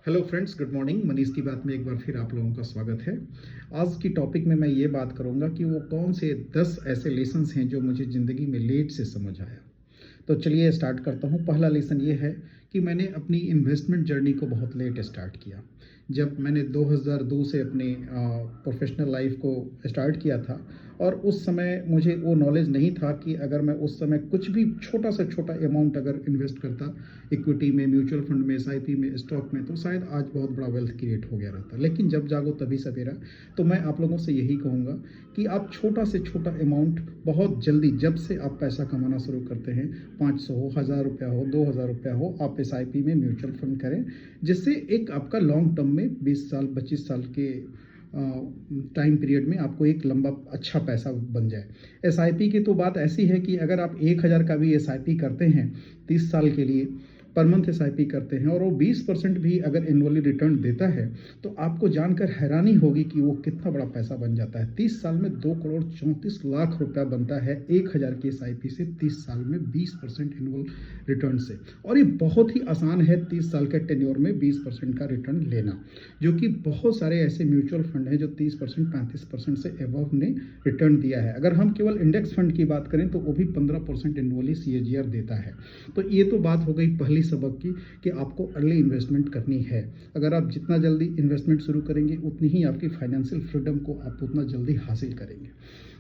Hello friends, good morning. Manish की बात में एक बार फिर आप लोगों का स्वागत है। आज की टॉपिक में मैं ये बात करूंगा कि वो कौन से 10 ऐसे लेसन्स हैं जो मुझे ज़िंदगी में लेट से समझ आया। तो चलिए स्टार्ट करता हूँ। पहला लेसन ये है कि मैंने अपनी इन्वेस्टमेंट जर्नी को बहुत लेट स्टार्ट किया। जब मैंने 2002 से अपनी प्रोफेशनल लाइफ को स्टार्ट किया था, और उस समय मुझे वो नॉलेज नहीं था कि अगर मैं उस समय कुछ भी छोटा से छोटा अमाउंट अगर इन्वेस्ट करता इक्विटी में, म्यूचुअल फंड में, एसआईपी में, स्टॉक में, तो शायद आज बहुत बड़ा वेल्थ क्रिएट हो गया रहता। लेकिन जब जागो तभी सवेरा। तो मैं आप लोगों से यही कहूँगा कि आप छोटा से छोटा अमाउंट बहुत जल्दी, जब से आप पैसा कमाना शुरू करते हैं, 500 हो, 1000 रुपया हो, 2000 रुपया हो, आप एसआईपी में, म्यूचुअल फंड करें, जिससे एक आपका लॉन्ग टर्म में 20 साल 25 साल के टाइम पीरियड में आपको एक लंबा अच्छा पैसा बन जाए। एसआईपी की तो बात ऐसी है कि अगर आप 1000 का भी एसआईपी करते हैं 30 साल के लिए, पर मंथ एसआईपी करते हैं, और वो 20% भी अगर एनुअली रिटर्न देता है, तो आपको जानकर हैरानी होगी कि वो कितना बड़ा पैसा बन जाता है। 30 साल में 2,34,00,000 रुपया बनता है 1000 की एसआईपी से, 30 साल में 20% एनुअल रिटर्न से। और ये बहुत ही आसान है 30 साल के टेन्योर में 20% का रिटर्न लेना, जो कि बहुत सारे ऐसे म्यूचुअल फंड हैं जो 30% 35% से एबव ने रिटर्न दिया है। अगर हम केवल इंडेक्स फंड की बात करें तो वो भी 15% एनुअली सीएजीआर देता है। तो ये तो बात हो गई पहली सबक की कि आपको अर्ली इन्वेस्टमेंट करनी है। अगर आप जितना जल्दी इन्वेस्टमेंट शुरू करेंगे, उतनी ही आपकी फाइनेंशियल फ्रीडम को आप उतना जल्दी हासिल करेंगे।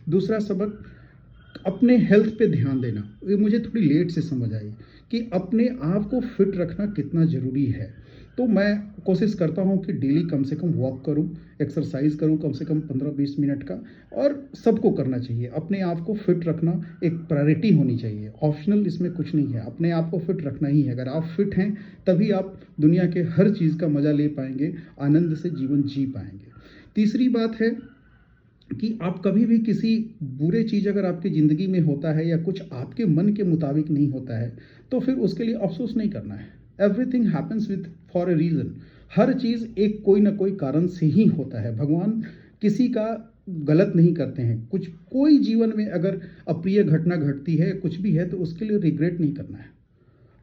दूसरा सबक, अपने हेल्थ पे ध्यान देना। ये मुझे थोड़ी लेट से समझ आई कि अपने आप को फिट रखना कितना ज़रूरी है। तो मैं कोशिश करता हूँ कि डेली कम से कम वॉक करूँ, एक्सरसाइज करूँ कम से कम 15-20 मिनट का। और सबको करना चाहिए। अपने आप को फिट रखना एक प्रायोरिटी होनी चाहिए, ऑप्शनल इसमें कुछ नहीं है। अपने आप को फिट रखना ही है। अगर आप फिट हैं तभी आप दुनिया के हर चीज़ का मज़ा ले पाएंगे, आनंद से जीवन जी पाएंगे। तीसरी बात है कि आप कभी भी किसी बुरे चीज़ अगर आपकी ज़िंदगी में होता है या कुछ आपके मन के मुताबिक नहीं होता है, तो फिर उसके लिए अफसोस नहीं करना है। Everything happens with for a reason. हर चीज़ एक कोई ना कोई कारण से ही होता है। भगवान किसी का गलत नहीं करते हैं। कुछ कोई जीवन में अगर अप्रिय घटना घटती है, कुछ भी है, तो उसके लिए रिग्रेट नहीं करना है,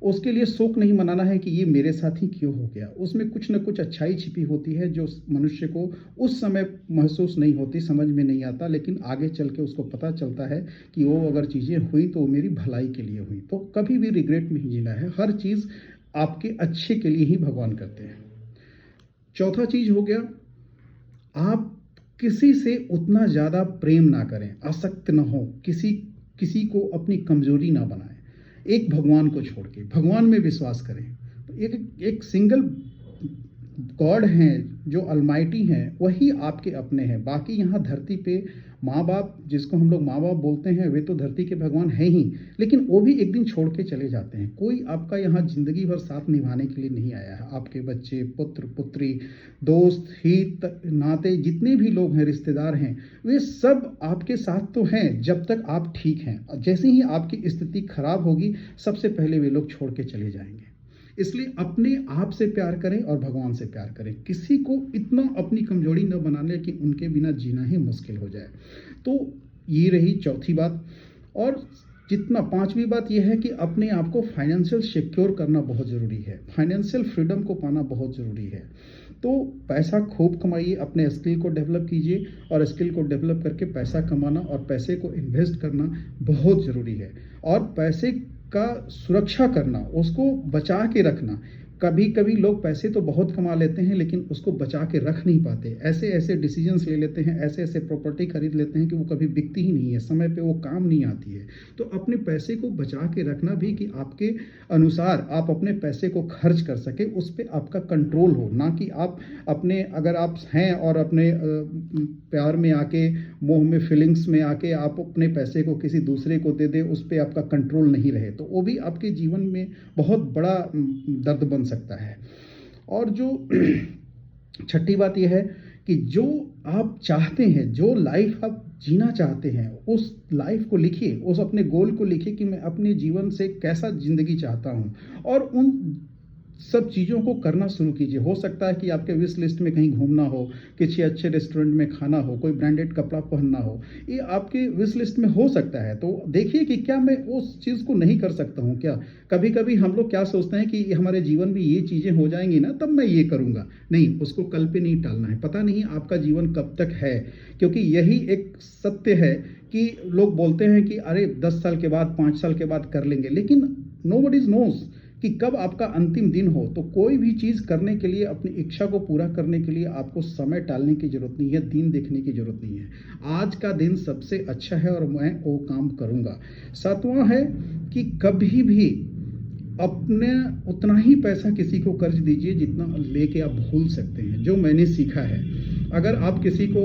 उसके लिए शोक नहीं मनाना है कि ये मेरे साथ ही क्यों हो गया। उसमें कुछ न कुछ अच्छाई छिपी होती है जो मनुष्य को उस समय महसूस नहीं होती, समझ में नहीं आता, लेकिन आगे चल के उसको पता चलता है कि वो अगर चीज़ें हुई तो वो मेरी भलाई के लिए हुई। तो कभी भी रिग्रेट नहीं जीना है। हर चीज़ आपके अच्छे के लिए ही भगवान करते हैं। चौथा चीज़ हो गया, आप किसी से उतना ज़्यादा प्रेम ना करें, आसक्त ना हो, किसी किसी को अपनी कमजोरी ना बनाएं। एक भगवान को छोड़ के भगवान में विश्वास करें। तो एक एक सिंगल गॉड हैं जो अलमाइटी हैं, वही आपके अपने हैं। बाकी यहाँ धरती पे माँ बाप, जिसको हम लोग माँ बाप बोलते हैं, वे तो धरती के भगवान हैं ही, लेकिन वो भी एक दिन छोड़ के चले जाते हैं। कोई आपका यहाँ जिंदगी भर साथ निभाने के लिए नहीं आया है। आपके बच्चे, पुत्र पुत्री, दोस्त, हित नाते, जितने भी लोग हैं, रिश्तेदार हैं, वे सब आपके साथ तो हैं जब तक आप ठीक हैं। जैसे ही आपकी स्थिति खराब होगी, सबसे पहले वे लोग छोड़ के चले जाएंगे। इसलिए अपने आप से प्यार करें और भगवान से प्यार करें। किसी को इतना अपनी कमजोरी न बना लें कि उनके बिना जीना ही मुश्किल हो जाए। तो ये रही चौथी बात। और जितना पांचवी बात यह है कि अपने आप को फाइनेंशियल सिक्योर करना बहुत ज़रूरी है। फाइनेंशियल फ्रीडम को पाना बहुत ज़रूरी है। तो पैसा खूब कमाइए, अपने स्किल को डेवलप कीजिए, और स्किल को डेवलप करके पैसा कमाना और पैसे को इन्वेस्ट करना बहुत ज़रूरी है। और पैसे का सुरक्षा करना, उसको बचा के रखना। कभी कभी लोग पैसे तो बहुत कमा लेते हैं लेकिन उसको बचा के रख नहीं पाते। ऐसे ऐसे डिसीजंस ले लेते हैं, ऐसे ऐसे प्रॉपर्टी खरीद लेते हैं कि वो कभी बिकती ही नहीं है, समय पे वो काम नहीं आती है। तो अपने पैसे को बचा के रखना भी कि आपके अनुसार आप अपने पैसे को खर्च कर सके, उस पर आपका कंट्रोल हो। ना कि आप अपने, अगर आप हैं और अपने प्यार में आके, मोह में, फीलिंग्स में आके आप अपने पैसे को किसी दूसरे को दे दे, उस पर आपका कंट्रोल नहीं रहे, तो वो भी आपके जीवन में बहुत बड़ा दर्द बन सकता है। और जो छठी बात यह है कि जो आप चाहते हैं, जो लाइफ आप जीना चाहते हैं, उस लाइफ को लिखिए, उस अपने गोल को लिखिए कि मैं अपने जीवन से कैसा ज़िंदगी चाहता हूँ। और उन सब चीज़ों को करना शुरू कीजिए। हो सकता है कि आपके विश लिस्ट में कहीं घूमना हो, किसी अच्छे रेस्टोरेंट में खाना हो, कोई ब्रांडेड कपड़ा पहनना हो, ये आपके विश लिस्ट में हो सकता है। तो देखिए कि क्या मैं उस चीज़ को नहीं कर सकता हूँ क्या? कभी-कभी हम लोग क्या सोचते हैं कि हमारे जीवन में ये चीज़ें हो जाएँगी ना, तब मैं ये करूँगा। नहीं, उसको कल पे नहीं टालना है। पता नहीं आपका जीवन कब तक है, क्योंकि यही एक सत्य है कि लोग बोलते हैं कि अरे 10 साल के बाद, 5 साल के बाद कर लेंगे, लेकिन नोबडी नोज़ कि कब आपका अंतिम दिन हो। तो कोई भी चीज़ करने के लिए, अपनी इच्छा को पूरा करने के लिए आपको समय टालने की ज़रूरत नहीं है, दिन देखने की ज़रूरत नहीं है। आज का दिन सबसे अच्छा है और मैं वो काम करूँगा। 7वां है कि कभी भी अपने उतना ही पैसा किसी को कर्ज दीजिए जितना लेके आप भूल सकते हैं। जो मैंने सीखा है, अगर आप किसी को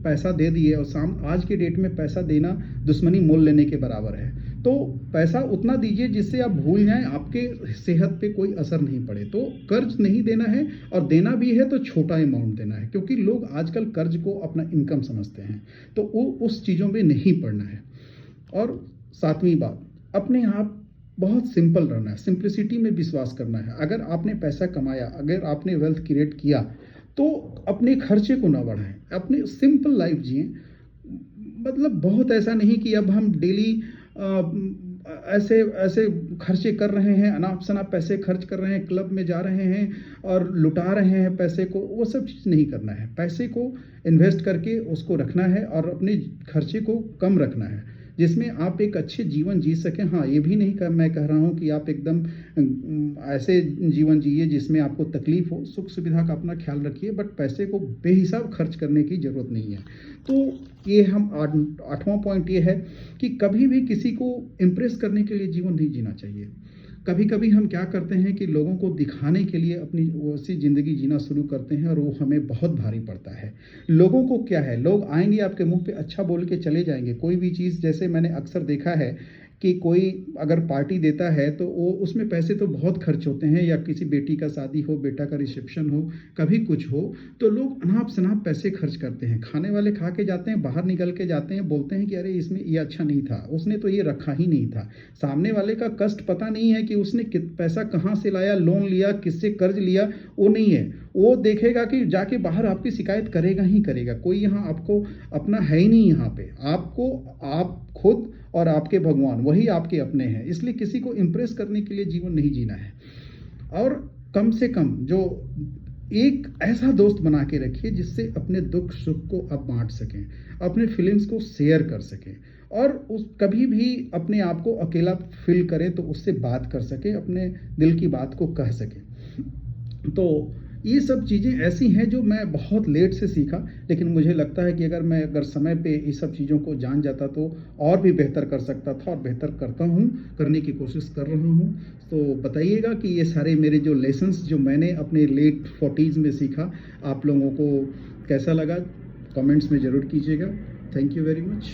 पैसा दे दिए और आज के डेट में पैसा देना दुश्मनी मोल लेने के बराबर है, तो पैसा उतना दीजिए जिससे आप भूल जाएं, आपके सेहत पे कोई असर नहीं पड़े। तो कर्ज नहीं देना है, और देना भी है तो छोटा अमाउंट देना है, क्योंकि लोग आजकल कर्ज को अपना इनकम समझते हैं। तो वो उस चीज़ों में नहीं पड़ना है। और 7वीं बात, अपने आप बहुत सिंपल रहना है, सिंप्लिसिटी में विश्वास करना है। अगर आपने पैसा कमाया, अगर आपने वेल्थ क्रिएट किया, तो अपने खर्चे को ना बढ़ाएं, अपनी सिंपल लाइफ जिएं। मतलब बहुत ऐसा नहीं कि अब हम डेली ऐसे ऐसे खर्चे कर रहे हैं, अनाप शनाप पैसे खर्च कर रहे हैं, क्लब में जा रहे हैं और लुटा रहे हैं पैसे को। वो सब चीज़ नहीं करना है। पैसे को इन्वेस्ट करके उसको रखना है और अपने खर्चे को कम रखना है, जिसमें आप एक अच्छे जीवन जी सकें। हाँ, ये भी नहीं मैं कह रहा हूँ कि आप एकदम ऐसे जीवन जिए जिसमें आपको तकलीफ हो। सुख सुविधा का अपना ख्याल रखिए, बट पैसे को बेहिसाब खर्च करने की ज़रूरत नहीं है। तो ये हम 8वां पॉइंट ये है कि कभी भी किसी को इम्प्रेस करने के लिए जीवन नहीं जीना चाहिए। कभी-कभी हम क्या करते हैं कि लोगों को दिखाने के लिए अपनी वैसी ज़िंदगी जीना शुरू करते हैं, और वो हमें बहुत भारी पड़ता है। लोगों को क्या है, लोग आएँगे आपके मुँह पे अच्छा बोल के चले जाएँगे। कोई भी चीज़, जैसे मैंने अक्सर देखा है कि कोई अगर पार्टी देता है तो वो उसमें पैसे तो बहुत खर्च होते हैं, या किसी बेटी का शादी हो, बेटा का रिसेप्शन हो, कभी कुछ हो, तो लोग अनाप-शनाप पैसे खर्च करते हैं। खाने वाले खा के जाते हैं, बाहर निकल के जाते हैं, बोलते हैं कि अरे इसमें ये अच्छा नहीं था, उसने तो ये रखा ही नहीं था। सामने वाले का कष्ट पता नहीं है कि उसने पैसा कहाँ से लाया, लोन लिया, किससे कर्ज लिया, वो नहीं है। वो देखेगा कि जाके बाहर आपकी शिकायत करेगा ही करेगा। कोई यहाँ आपको अपना है ही नहीं। यहाँ पे आपको आप खुद और आपके भगवान, वही आपके अपने हैं। इसलिए किसी को इम्प्रेस करने के लिए जीवन नहीं जीना है। और कम से कम जो एक ऐसा दोस्त बना के रखिए जिससे अपने दुख सुख को आप बांट सकें, अपने फीलिंग्स को शेयर कर सकें, और उस कभी भी अपने आप को अकेला फील करें तो उससे बात कर सकें, अपने दिल की बात को कह सकें। तो ये सब चीज़ें ऐसी हैं जो मैं बहुत लेट से सीखा, लेकिन मुझे लगता है कि अगर समय पे ये सब चीज़ों को जान जाता तो और भी बेहतर कर सकता था, और बेहतर करता हूँ, करने की कोशिश कर रहा हूँ। तो बताइएगा कि ये सारे मेरे जो लेसन्स जो मैंने अपने लेट 40s में सीखा, आप लोगों को कैसा लगा, कमेंट्स में ज़रूर कीजिएगा। Thank you very much.